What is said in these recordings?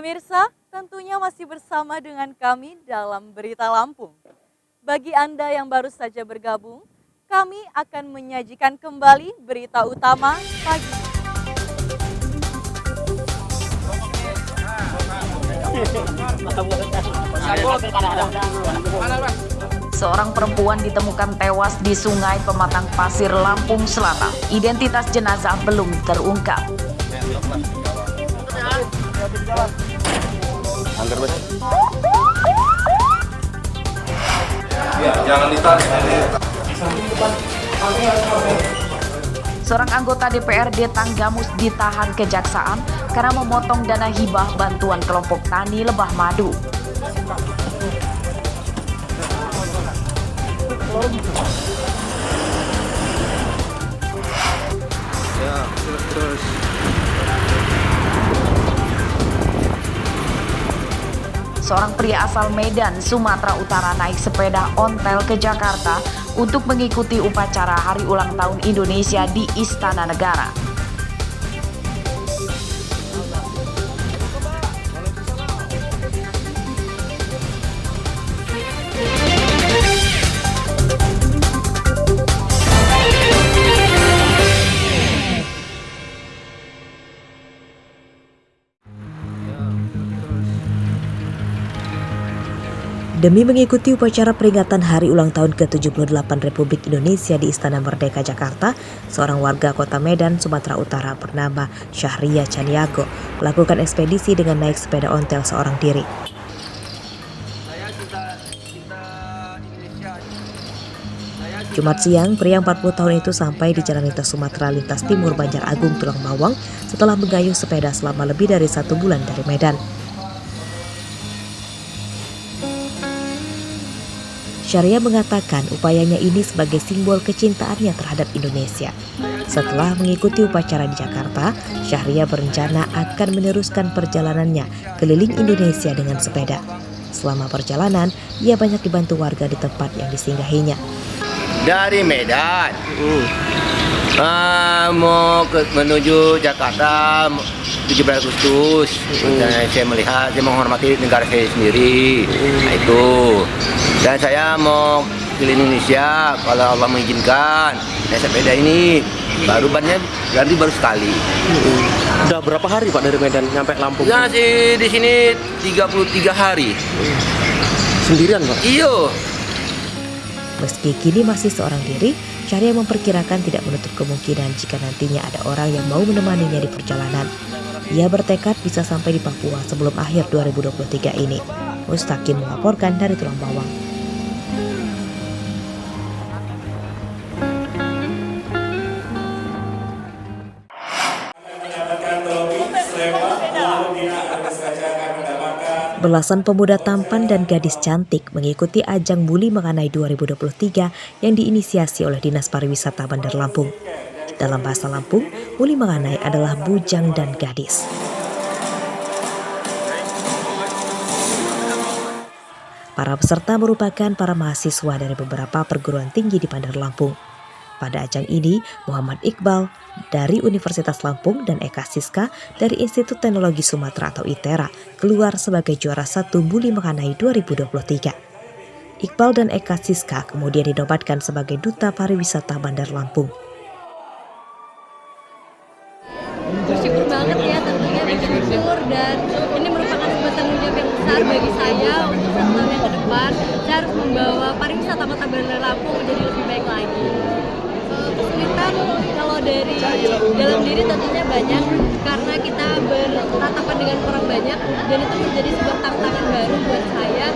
Pemirsa, tentunya masih bersama dengan kami dalam Berita Lampung. Bagi Anda yang baru saja bergabung, kami akan menyajikan kembali berita utama pagi. Seorang perempuan ditemukan tewas di Sungai Pematang Pasir, Lampung Selatan. Identitas jenazah belum terungkap. Ya, jangan ditarik. Seorang anggota DPRD Tanggamus ditahan kejaksaan karena memotong dana hibah bantuan kelompok tani Lebah Madu. Ya, terus. Seorang pria asal Medan, Sumatera Utara naik sepeda ontel ke Jakarta untuk mengikuti upacara Hari Ulang Tahun Indonesia di Istana Negara. Demi mengikuti upacara peringatan Hari Ulang Tahun ke-78 Republik Indonesia di Istana Merdeka Jakarta, seorang warga kota Medan, Sumatera Utara bernama Syahria Chaniago melakukan ekspedisi dengan naik sepeda ontel seorang diri. Jumat siang, pria 40 tahun itu sampai di Jalan Lintas Sumatera Lintas Timur Banjar Agung, Tulang Bawang setelah menggayuh sepeda selama lebih dari 1 bulan dari Medan. Syahria mengatakan upayanya ini sebagai simbol kecintaannya terhadap Indonesia. Setelah mengikuti upacara di Jakarta, Syahria berencana akan meneruskan perjalanannya keliling Indonesia dengan sepeda. Selama perjalanan, ia banyak dibantu warga di tempat yang disinggahinya. Dari Medan, menuju Jakarta 17 Agustus. Saya melihat, saya menghormati negara saya sendiri. Nah, itu. Dan saya mau ke Indonesia kalau Allah mengizinkan. Naik sepeda ini baru bannya ganti baru sekali. Udah berapa hari Pak dari Medan nyampe Lampung? Ya sih di sini 33 hari. Sendirian Pak? Iyo. Meski kini masih seorang diri, Syahria memperkirakan tidak menutup kemungkinan jika nantinya ada orang yang mau menemaninya di perjalanan. Ia bertekad bisa sampai di Papua sebelum akhir 2023 ini. Mustaqim melaporkan dari Tulang Bawang. Belasan pemuda tampan dan gadis cantik mengikuti ajang Muli Menganai 2023 yang diinisiasi oleh Dinas Pariwisata Bandar Lampung. Dalam bahasa Lampung, Muli Menganai adalah bujang dan gadis. Para peserta merupakan para mahasiswa dari beberapa perguruan tinggi di Bandar Lampung. Pada ajang ini, Muhammad Iqbal dari Universitas Lampung dan Eka Siska dari Institut Teknologi Sumatera atau ITERA keluar sebagai juara 1 Muli Menganai 2023. Iqbal dan Eka Siska kemudian dinobatkan sebagai Duta Pariwisata Bandar Lampung. Bersyukur banget ya, tentunya bersyukur, dan ini merupakan sebuah tanggung jawab yang besar bagi saya untuk 1 tahun yang ke depan. Saya harus membawa pariwisata Kota Bandar Lampung menjadi lebih baik lagi. Kesulitan kalau dari dalam diri tentunya banyak, karena kita bertatapan dengan orang banyak dan itu menjadi sebuah tantangan baru buat saya.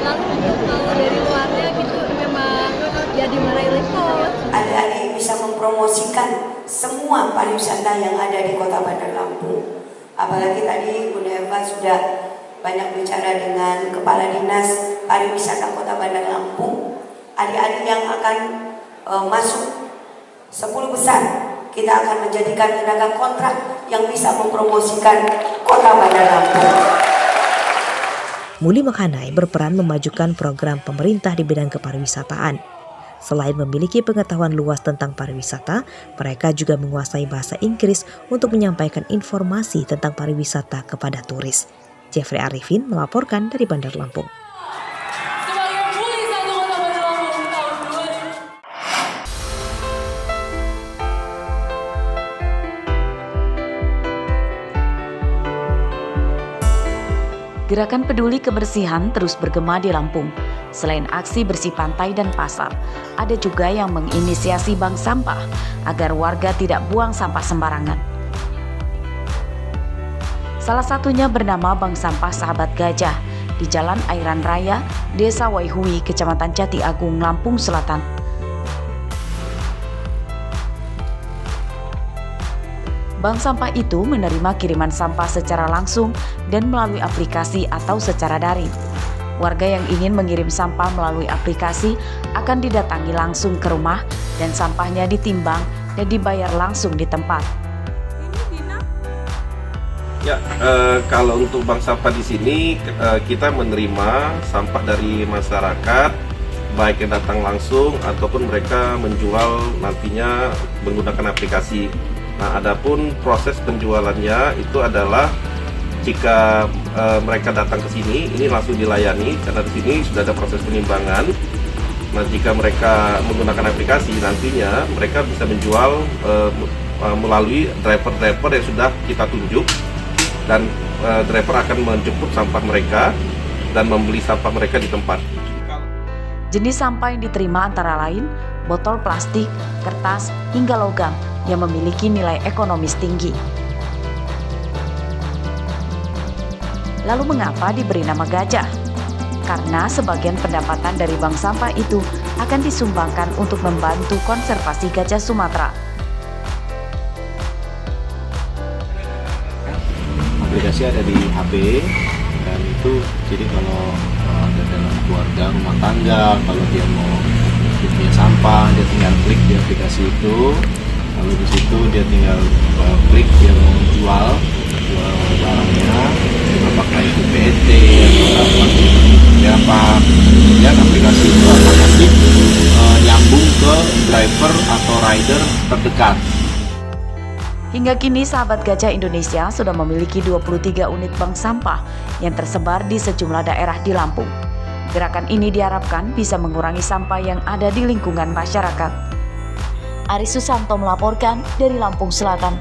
Lalu kalau dari luarnya gitu memang ya dimarahi oleh coach. Adik-adik bisa mempromosikan semua pariwisata yang ada di Kota Bandar Lampung. Apalagi tadi Bunda Eva sudah banyak bicara dengan Kepala Dinas Pariwisata Kota Bandar Lampung. Adik-adik yang akan masuk 10 besar, kita akan menjadikan tenaga kontrak yang bisa mempromosikan Kota Bandar Lampung. Muli Menganai berperan memajukan program pemerintah di bidang kepariwisataan. Selain memiliki pengetahuan luas tentang pariwisata, mereka juga menguasai bahasa Inggris untuk menyampaikan informasi tentang pariwisata kepada turis. Jeffrey Arifin melaporkan dari Bandar Lampung. Gerakan peduli kebersihan terus bergema di Lampung. Selain aksi bersih pantai dan pasar, ada juga yang menginisiasi bank sampah agar warga tidak buang sampah sembarangan. Salah satunya bernama Bank Sampah Sahabat Gajah di Jalan Airan Raya, Desa Waihui, Kecamatan Jati Agung, Lampung Selatan. Bank sampah itu menerima kiriman sampah secara langsung dan melalui aplikasi atau secara daring. Warga yang ingin mengirim sampah melalui aplikasi akan didatangi langsung ke rumah dan sampahnya ditimbang dan dibayar langsung di tempat. Ya, kalau untuk bank sampah di sini kita menerima sampah dari masyarakat, baik yang datang langsung ataupun mereka menjual nantinya menggunakan aplikasi. Nah, adapun proses penjualannya itu adalah jika mereka datang ke sini, ini langsung dilayani karena di sini sudah ada proses penimbangan. Nah, jika mereka menggunakan aplikasi, nantinya mereka bisa menjual melalui driver-driver yang sudah kita tunjuk, dan driver akan menjemput sampah mereka dan membeli sampah mereka di tempat. Jenis sampah yang diterima antara lain botol plastik, kertas, hingga logam yang memiliki nilai ekonomis tinggi. Lalu mengapa diberi nama gajah? Karena sebagian pendapatan dari bank sampah itu akan disumbangkan untuk membantu konservasi gajah Sumatera. Aplikasi ada di HP, dan itu jadi kalau ada dalam keluarga, rumah tangga, kalau dia mau punya sampah, dia tinggal klik di aplikasi itu, lalu di situ dia tinggal klik dia mau jual barangnya, apakah itu PET atau apa, ya apa, kemudian aplikasi itu akan nanti nyambung ke driver atau rider terdekat. Hingga kini Sahabat Gajah Indonesia sudah memiliki 23 unit bank sampah yang tersebar di sejumlah daerah di Lampung. Gerakan ini diharapkan bisa mengurangi sampah yang ada di lingkungan masyarakat. Aris Susanto melaporkan dari Lampung Selatan.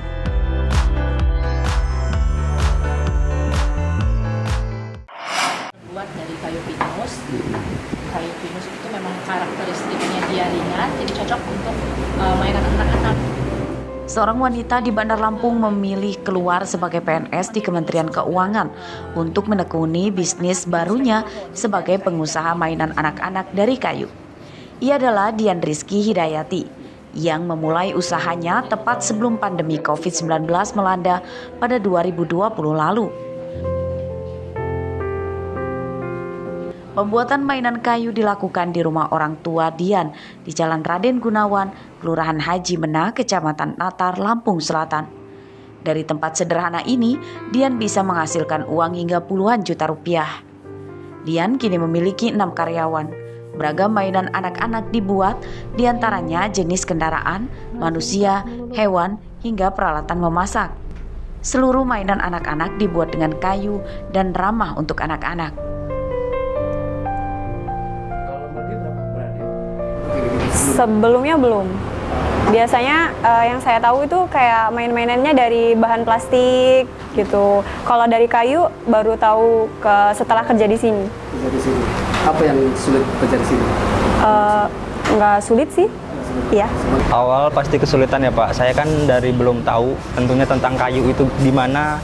Buat dari kayu pinus. Kayu pinus itu memang karakteristiknya dia ringan, jadi cocok untuk mainan anak-anak. Seorang wanita di Bandar Lampung memilih keluar sebagai PNS di Kementerian Keuangan untuk menekuni bisnis barunya sebagai pengusaha mainan anak-anak dari kayu. Ia adalah Dian Rizky Hidayati yang memulai usahanya tepat sebelum pandemi COVID-19 melanda pada 2020 lalu. Pembuatan mainan kayu dilakukan di rumah orang tua Dian di Jalan Raden Gunawan, Kelurahan Haji Mena, Kecamatan Natar, Lampung Selatan. Dari tempat sederhana ini, Dian bisa menghasilkan uang hingga puluhan juta rupiah. Dian kini memiliki 6 karyawan. Beragam mainan anak-anak dibuat, diantaranya jenis kendaraan, manusia, hewan, hingga peralatan memasak. Seluruh mainan anak-anak dibuat dengan kayu dan ramah untuk anak-anak. Sebelumnya belum. Biasanya yang saya tahu itu kayak main-mainannya dari bahan plastik gitu. Kalau dari kayu baru tahu setelah kerja di sini. Kerja di sini. Apa yang sulit kerja di sini? Nggak sulit sih. Iya. Awal pasti kesulitan ya Pak. Saya kan dari belum tahu tentunya tentang kayu itu gimana,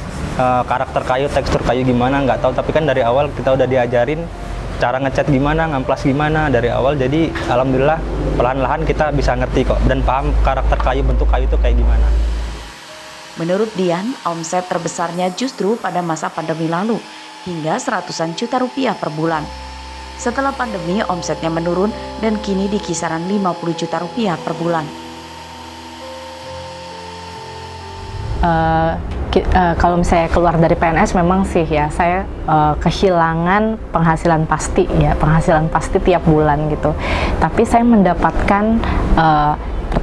karakter kayu, tekstur kayu gimana, nggak tahu. Tapi kan dari awal kita udah diajarin cara ngecat gimana, ngamplas gimana dari awal. Jadi alhamdulillah perlahan-lahan kita bisa ngerti kok dan paham karakter kayu, bentuk kayu itu kayak gimana. Menurut Dian, omset terbesarnya justru pada masa pandemi lalu, hingga ratusan juta rupiah per bulan. Setelah pandemi, omsetnya menurun dan kini di kisaran 50 juta rupiah per bulan. Kalau misalnya keluar dari PNS memang sih ya saya kehilangan penghasilan pasti tiap bulan gitu. Tapi saya mendapatkan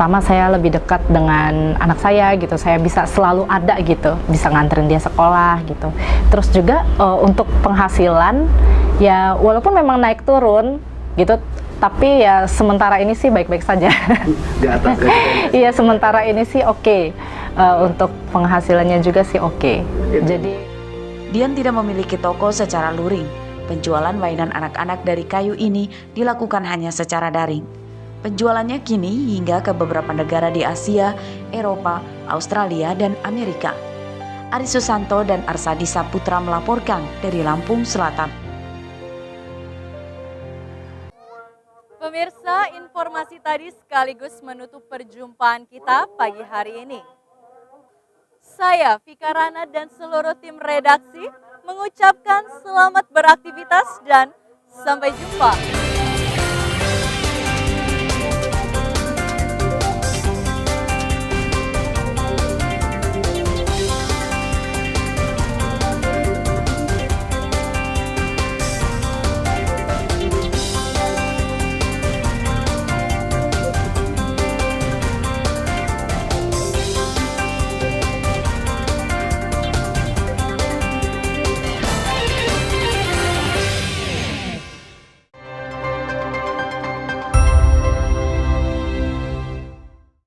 pertama saya lebih dekat dengan anak saya gitu, saya bisa selalu ada gitu, bisa nganterin dia sekolah gitu. Terus juga untuk penghasilan ya walaupun memang naik turun gitu, tapi ya sementara ini sih baik-baik saja. Di atas Iya, sementara ini sih oke. Untuk penghasilannya juga sih oke. Jadi Dian tidak memiliki toko secara luring. Penjualan mainan anak-anak dari kayu ini dilakukan hanya secara daring. Penjualannya kini hingga ke beberapa negara di Asia, Eropa, Australia, dan Amerika. Ari Susanto dan Arsadi Saputra melaporkan dari Lampung Selatan. Pemirsa, informasi tadi sekaligus menutup perjumpaan kita pagi hari ini. Saya, Vika Rana, dan seluruh tim redaksi mengucapkan selamat beraktivitas dan sampai jumpa.